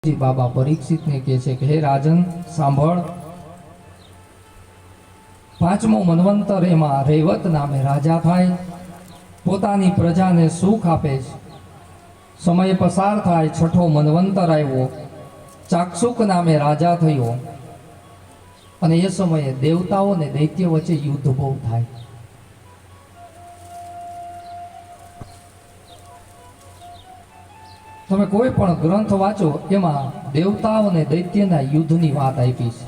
બાબા પરીક્ષિતને કહે છે કે હે રાજન સાંભળ, પાંચમો મન્વંતર એમાં રેવત નામે રાજા થાય, પોતાની પ્રજાને સુખ આપે છે. સમય પસાર થાય, છઠ્ઠો મન્વંતર આવ્યો, ચાક્ષુક નામે રાજા થયો અને એ સમયે દેવતાઓ ને દૈત્ય વચ્ચે યુદ્ધ બહુ થાય. તમે કોઈ પણ ગ્રંથ વાંચો એમાં દેવતાઓ અને દૈત્યના યુદ્ધની વાત આપી છે.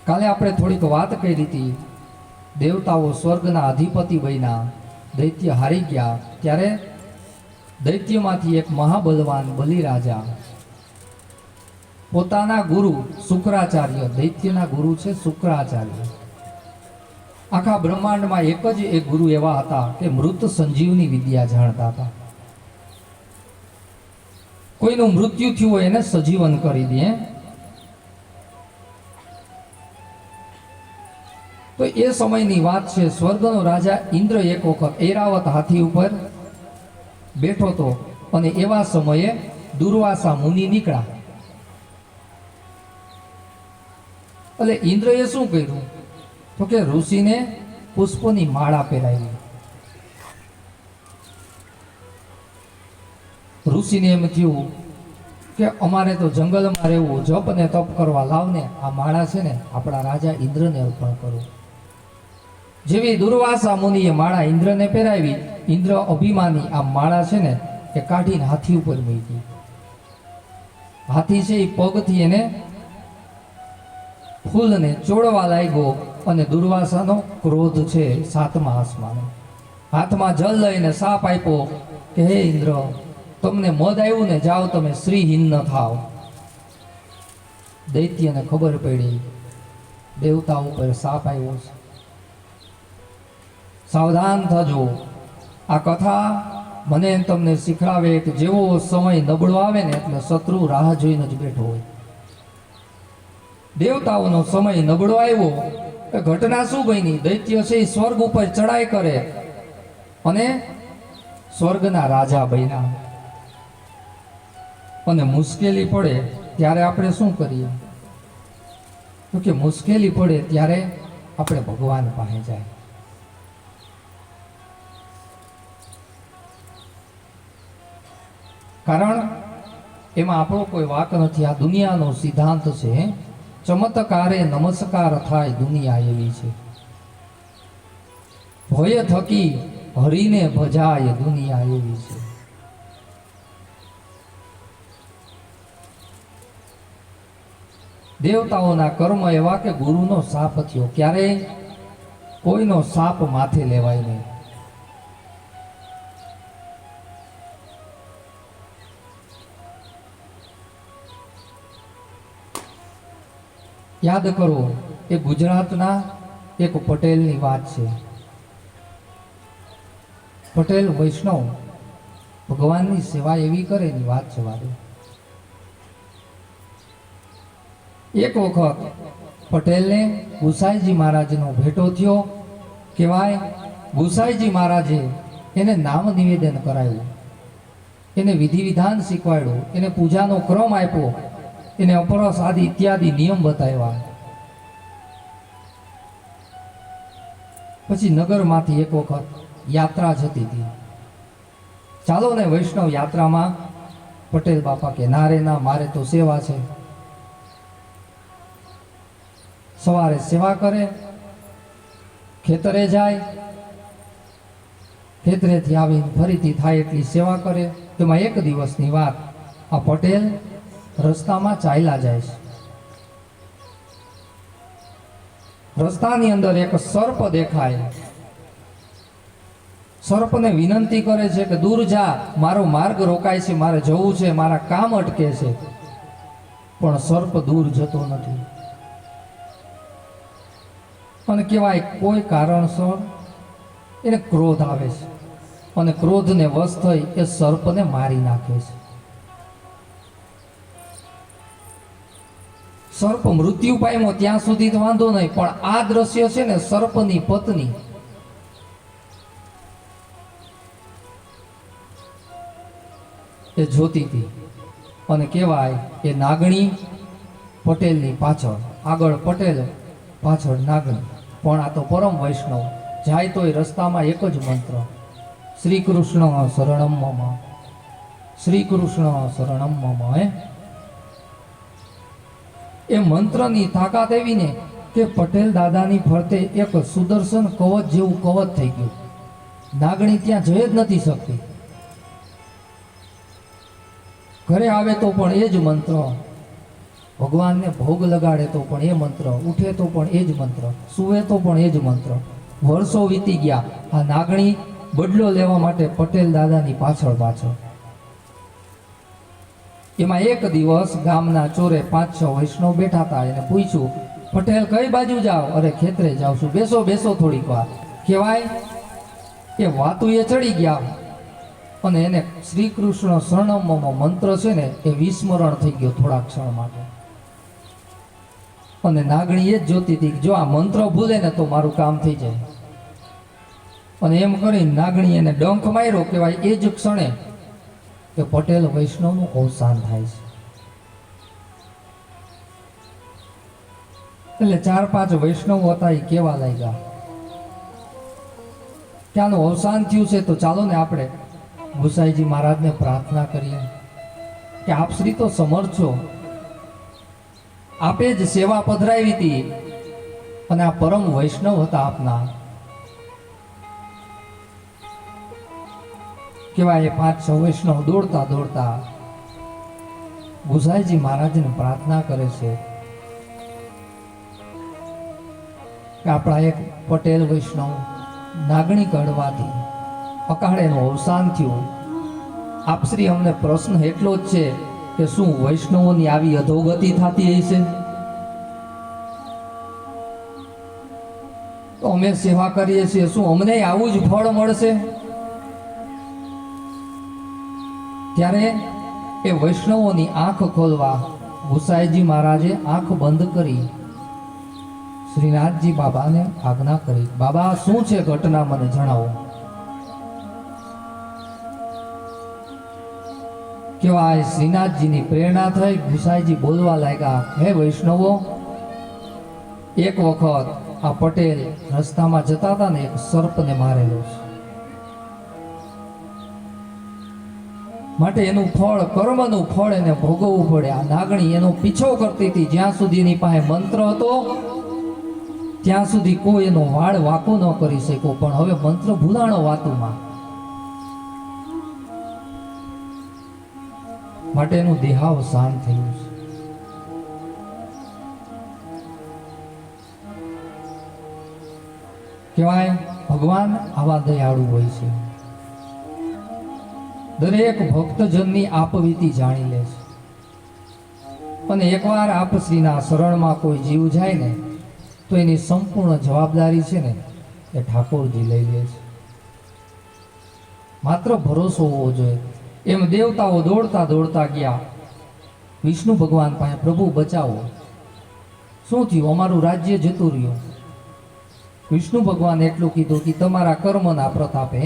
કાલે આપણે થોડીક વાત કરી હતી, દેવતાઓ સ્વર્ગના અધિપતિ બન્યા, દૈત્ય હારી ગયા, ત્યારે દૈત્યમાંથી એક મહાબલવાન બલિરાજા પોતાના ગુરુ શુક્રાચાર્ય, દૈત્યના ગુરુ છે શુક્રાચાર્ય. આખા બ્રહ્માંડમાં એક જ એક ગુરુ એવા હતા કે મૃત સંજીવની વિદ્યા જાણતા હતા. કોઈનું મૃત્યુ થયું હોય એને સજીવન કરી દે. તો એ સમયની વાત છે, સ્વર્ગનો રાજા ઇન્દ્ર એક વખત ઐરાવત હાથી ઉપર બેઠો હતો અને એવા સમયે દુર્વાસા મુનિ નીકળ્યા. એટલે ઇન્દ્રએ શું કર્યું તો કે ઋષિને પુષ્પોની માળા પહેરાવી. ઋષિને એમ થયું કે અમારે તો જંગલમાં રહેવું, જપ ને તપ કરવા, લાવને આ માળા છે ને આપણા રાજા ઇન્દ્રને અર્પણ કરો. જેવી દુર્વાસા મુનિએ માળા ઇન્દ્રને પહેરાવી, ઇન્દ્ર અભિમાની આ માળા છે ને એ કાઢીને હાથી ઉપર મૂકી. હાથી છે એ પગથી એને ફૂલને ચોળવા લાગ્યો અને દુર્વાસાનો ક્રોધ છે સાતમા આસમાને. હાથમાં જલ લઈને સાપ આપ્યો કે હે ઇન્દ્ર, તમને મદ આવ્યું ને, જાઓ તમે શ્રીહીન ન થાવ. દૈત્યને ખબર પડી દેવતા ઉપર સાપ આવ્યો છે, સાવધાન થજો. આ કથા મને તમને શીખડાવે કે જેવો સમય નબળો આવે ને એટલે શત્રુ રાહ જોઈને જ બેઠો હોય. દેવતાઓનો સમય નબળો આવ્યો, એ ઘટના શું બની? દૈત્ય છે એ સ્વર્ગ ઉપર ચડાઈ કરે અને સ્વર્ગના રાજા બન્યા. અને મુશ્કેલી પડે ત્યારે આપણે શું કરીએ? તો કે મુશ્કેલી પડે ત્યારે આપણે ભગવાન પાસે જાય. કારણ એમાં આપણો કોઈ વાંક નથી. આ દુનિયાનો સિદ્ધાંત છે, ચમત્કારે નમસ્કાર થાય, દુનિયા એવી છે. ભય થકી હરીને ભજાય, દુનિયા એવી છે. દેવતાઓના કર્મ એવા કે ગુરુનો શાપ થયો, ક્યારેય કોઈનો શાપ માથે લેવાય નહીં. યાદ કરો, એ ગુજરાતના એક પટેલની વાત છે. પટેલ વૈષ્ણવ ભગવાનની સેવા એવી કરે એની વાત છે. એક વખત પટેલને ગુસાઈજી મહારાજનો ભેટો થયો. કહેવાય ગુસાઈજી મહારાજે એને નામ નિવેદન કરાવ્યું, એને વિધિ વિધાન શીખવાડ્યું, એને પૂજાનો ક્રમ આપ્યો, એને અપરસ આદિ ઇત્યાદિ નિયમ બતાવ્યા. પછી નગરમાંથી એક વખત યાત્રા જતી હતી. ચાલો ને વૈષ્ણવ યાત્રામાં. પટેલ બાપા કે ના રે ના, મારે તો સેવા છે. સવારે સેવા કરે, ખેતરે જાય, ખેતરેથી આવીને ફરીથી થાય એટલી સેવા કરે. તેમાં એક દિવસની વાત, આ પટેલ રસ્તામાં ચાલ્યા જાય છે. રસ્તાની અંદર એક સર્પ દેખાય. સર્પને વિનંતી કરે છે કે દૂર જા, મારો માર્ગ રોકાય છે, મારે જવું છે, મારા કામ અટકે છે. પણ સર્પ દૂર જતો નથી. અને કહેવાય કોઈ કારણસર એને ક્રોધ આવે છે અને ક્રોધને વશ થઈ એ સર્પને મારી નાખે છે. સર્પ મૃત્યુ પામ્યો ત્યાં સુધી તો વાંધો નહીં, પણ આ દ્રશ્ય છે ને, સર્પની પત્ની એ જોતી હતી. અને કહેવાય એ નાગણી પટેલની પાછળ, આગળ પટેલ પાછળ નાગણી. પણ આ તો પરમ વૈષ્ણવ, જાય તો એ રસ્તામાં એક જ મંત્ર, શ્રી કૃષ્ણ શરણમ મમ, શ્રી કૃષ્ણ શરણમ મમ. એ મંત્રની તાકાત એવી ને કે પટેલ દાદાની ફરતે એક સુદર્શન કવચ જેવું કવચ થઈ ગયું. નાગણી ત્યાં જઈ જ નથી શકતી. ઘરે આવે તો પણ એ જ મંત્ર, ભગવાનને ભોગ લગાડે તો પણ એ મંત્ર, ઉઠે તો પણ એ જ મંત્ર, સૂવે તો પણ એ જ મંત્ર. વર્ષો વીતી ગયા. આ નાગણી બદલો લેવા માટે પટેલ દાદાની પાછળ પાછળ. એમાં એક દિવસ ગામના ચોરે 5-6 વૈષ્ણવ બેઠા હતા. એને પૂછ્યું, પટેલ કઈ બાજુ જાઓ? અરે ખેતરે જાઉં છું. બેસો બેસો થોડીક વાર. કહેવાય એ વાતું એ ચડી ગયા અને એને શ્રી કૃષ્ણ શરણમનો મંત્ર છે ને એ વિસ્મરણ થઈ ગયો થોડા ક્ષણ માટે. અને નાગણી એ જ જોતી હતી, જો આ મંત્ર ભૂલે ને તો મારું કામ થઈ જાય. અને એમ કરીને નાગણી એને ડંખ માર્યો. કહેવાય એ જ ક્ષણે કે પટેલ વૈષ્ણવનું અવસાન થાય છે. એટલે 4-5 વૈષ્ણવ હતા એ કેવા લાગ્યા કે આનું અવસાન થયું છે, તો ચાલો ને આપણે ગુસાઈજી મહારાજને પ્રાર્થના કરીએ કે આપ શ્રી તો સમર્થ છો, આપે જ સેવા પધરાવી હતી અને આ પરમ વૈષ્ણવ હતા આપના. કેવાય 5-6 વૈષ્ણવ દોડતા દોડતા ગુસાઈજી મહારાજને પ્રાર્થના કરે છે કે આપણા એક પટેલ વૈષ્ણવ નાગણી કડવાથી અકાળેનું અવસાન થયું. આપશ્રી અમને પ્રશ્ન એટલો જ છે કે શું વૈષ્ણવોની આવી અધોગતિ થતી હશે? તો અમે સેવા કરીએ છીએ, શું અમને આવું જ ફળ મળશે? ત્યારે એ વૈષ્ણવોની આંખ ખોલવા ગુસાઈજી મહારાજે આંખ બંધ કરી શ્રીનાથજી બાબાને આજ્ઞા કરી, બાબા શું છે ઘટના મને જણાવો. કેવાય શ્રીનાથજીની પ્રેરણા થઈ. ગુસાઈજી બોલવા લાગ્યા, હે વૈષ્ણવો, એક વખત આ પટેલ રસ્તામાં જતા હતા ને એક સર્પને મારેલો છે, માટે એનું ફળ, કર્મનું ફળ એને ભોગવવું પડે. આ નાગણી એનો પીછો કરતી હતી. જ્યાં સુધી એની પાસે મંત્ર હતો ત્યાં સુધી કોઈ એનો વાળ વાંકો ન કરી શક્યો. પણ હવે મંત્ર ભૂલાણો વાતુમાં, માટે એનું દેહાવસાન થયું છે. કહેવાય ભગવાન આવા દયાળુ હોય છે. દરેક ભક્તજનની આપવીતી જાણી લે છે. અને એકવાર આપશ્રીના શરણમાં કોઈ જીવ જાય ને તો એની સંપૂર્ણ જવાબદારી છે ને એ ઠાકોરજી લઈ લે છે. માત્ર ભરોસો હોવો જોઈએ. એમ દેવતાઓ દોડતા દોડતા ગયા વિષ્ણુ ભગવાન પાસે, પ્રભુ બચાવો, શું થયું? અમારું રાજ્ય જતું રહ્યું. વિષ્ણુ ભગવાન એટલું કીધું કે તમારા કર્મના પ્રતાપે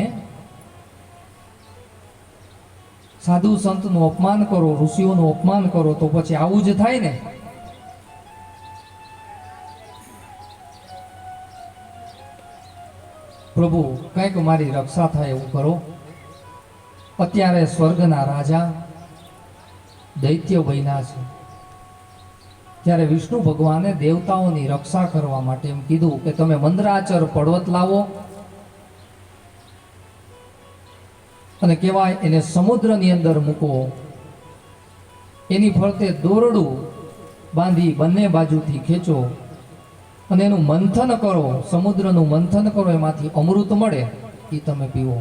સાધુ સંતનું અપમાન કરો, ઋષિઓનું અપમાન કરો તો પછી આવું જ થાય ને. પ્રભુ કંઈક મારી રક્ષા થાય એવું કરો. અત્યારે સ્વર્ગના રાજા દૈત્ય બન્યા છે. ત્યારે વિષ્ણુ ભગવાને દેવતાઓની રક્ષા કરવા માટે એમ કીધું કે તમે મંદરાચર પર્વત લાવો અને કહેવાય એને સમુદ્રની અંદર મૂકો, એની ફરતે દોરડું બાંધી બંને બાજુથી ખેંચો અને એનું મંથન કરો, સમુદ્રનું મંથન કરો, એમાંથી અમૃત મળે, એ તમે પીવો.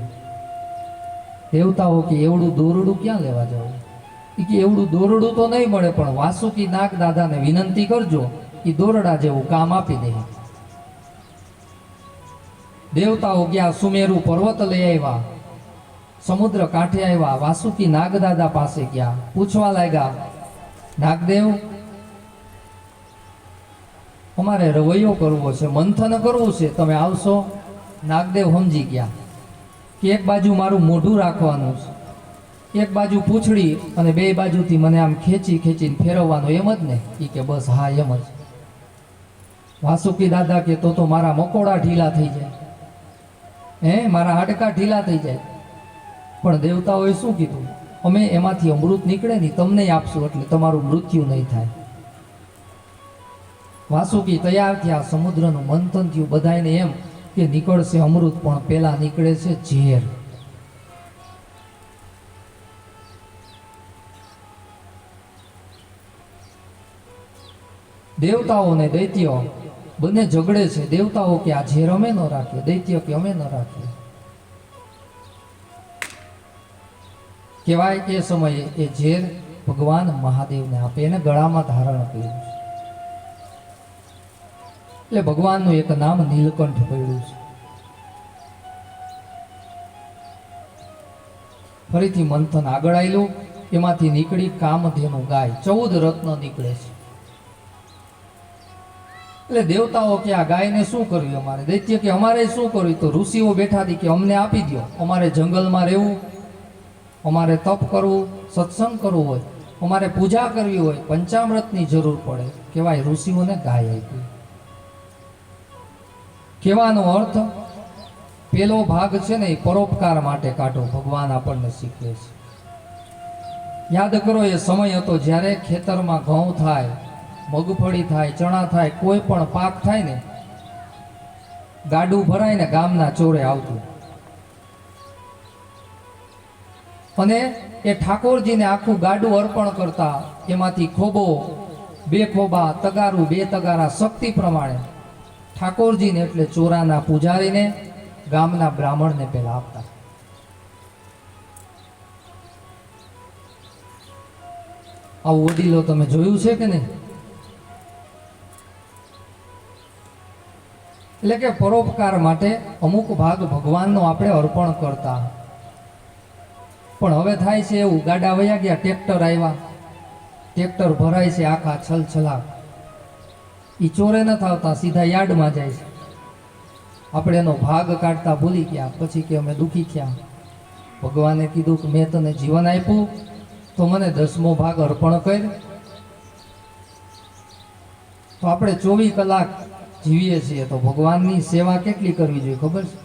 દેવતાઓ કે એવડું દોરડું ક્યાં લેવા જાવ? એ કે એવડું દોરડું તો નહીં મળે, પણ વાસુકી નાગ દાદાને વિનંતી કરજો, એ દોરડા જેવું કામ આપી દે. દેવતાઓ ગયા, સુમેરુ પર્વત લઈ આવ્યા, સમુદ્ર કાંઠે આવ્યા, વાસુકી નાગદાદા પાસે ગયા, પૂછવા લાગ્યા, નાગદેવ અમારે રવૈયો કરવો છે, મંથન કરવું છે, તમે આવશો? નાગદેવ સમજી ગયા કે એક બાજુ મારું મોઢું રાખવાનું છે એક બાજુ પૂંછડી અને બે બાજુથી મને આમ ખેંચી ખેંચીને ફેરવવાનો એમ જ ને? એ કે બસ હા એમ જ. વાસુકી દાદા કે તો મારા મકોડા ઢીલા થઈ જાય, મારા હાડકા ઢીલા થઈ જાય. પણ દેવતાઓએ શું કીધું? અમે એમાંથી અમૃત નીકળે ને તમને આપશું એટલે તમારું મૃત્યુ નહીં થાય. વાસુકી તૈયાર થયા, સમુદ્રનું મંથન થયું, બધાને એમ કે નીકળશે અમૃત, પણ પેલા નીકળે છે ઝેર. દેવતાઓ ને દૈત્યો બંને ઝઘડે છે. દેવતાઓ કે આ ઝેર અમે ન રાખીએ, દૈત્ય કે અમે ન રાખીએ. કહેવાય એ સમયે એ ઝેર ભગવાન મહાદેવને આપે, એને ગળામાં ધારણ કર્યું છે. એટલે ભગવાનનું એક નામ નીલકંઠ પડ્યું છે. ફરીથી મંથન આગળ આવેલું, એમાંથી નીકળી કામધેનુ ગાય, 14 રત્ન નીકળે છે. એટલે દેવતાઓ કે આ ગાયને શું કર્યું અમારે? દૈત્ય કે અમારે શું કર્યું? તો ઋષિઓ બેઠા હતી કે અમને આપી દો, અમારે જંગલમાં રહેવું, અમારે તપ કરવું, સત્સંગ કરવું હોય, અમારે પૂજા કરવી હોય, પંચામૃતની જરૂર પડે. કહેવાય ઋષિઓને ગાય આપી. કહેવાનો અર્થ પેલો ભાગ છે ને એ પરોપકાર માટે કાઢો, ભગવાન આપણને શીખવે છે. યાદ કરો એ સમય હતો જ્યારે ખેતરમાં ઘઉં થાય, મગફળી થાય, ચણા થાય, કોઈ પણ પાક થાય ને ગાડું ભરાય ને ગામના ચોરે આવતું, અને એ ઠાકોરજીને આખું ગાડું અર્પણ કરતા. એમાંથી ખોબો, 2 ખોબા, તગારું, 2 તગારા શક્તિ પ્રમાણે ઠાકોરજીને એટલે ચોરાના પૂજારીને, ગામના બ્રાહ્મણને પેલા આપતા. આવું વડીલો તમે જોયું છે કે નહીં? એટલે કે પરોપકાર માટે અમુક ભાગ ભગવાનનો આપણે અર્પણ કરતા. પણ હવે થાય છે એવું, ગાડા વયા ગયા, ટ્રેક્ટર આવ્યા, ટ્રેક્ટર ભરાય છે આખા છલછલા, એ ચોરે ન આવતા, સીધા યાર્ડમાં જાય છે. આપણે એનો ભાગ કાઢતા ભૂલી ગયા. પછી કે અમે દુઃખી થયા. ભગવાને કીધું કે મેં તને જીવન આપ્યું તો મને 10મો ભાગ અર્પણ કર. તો આપણે 24 કલાક જીવીએ છીએ, તો ભગવાનની સેવા કેટલી કરવી જોઈએ ખબર છે?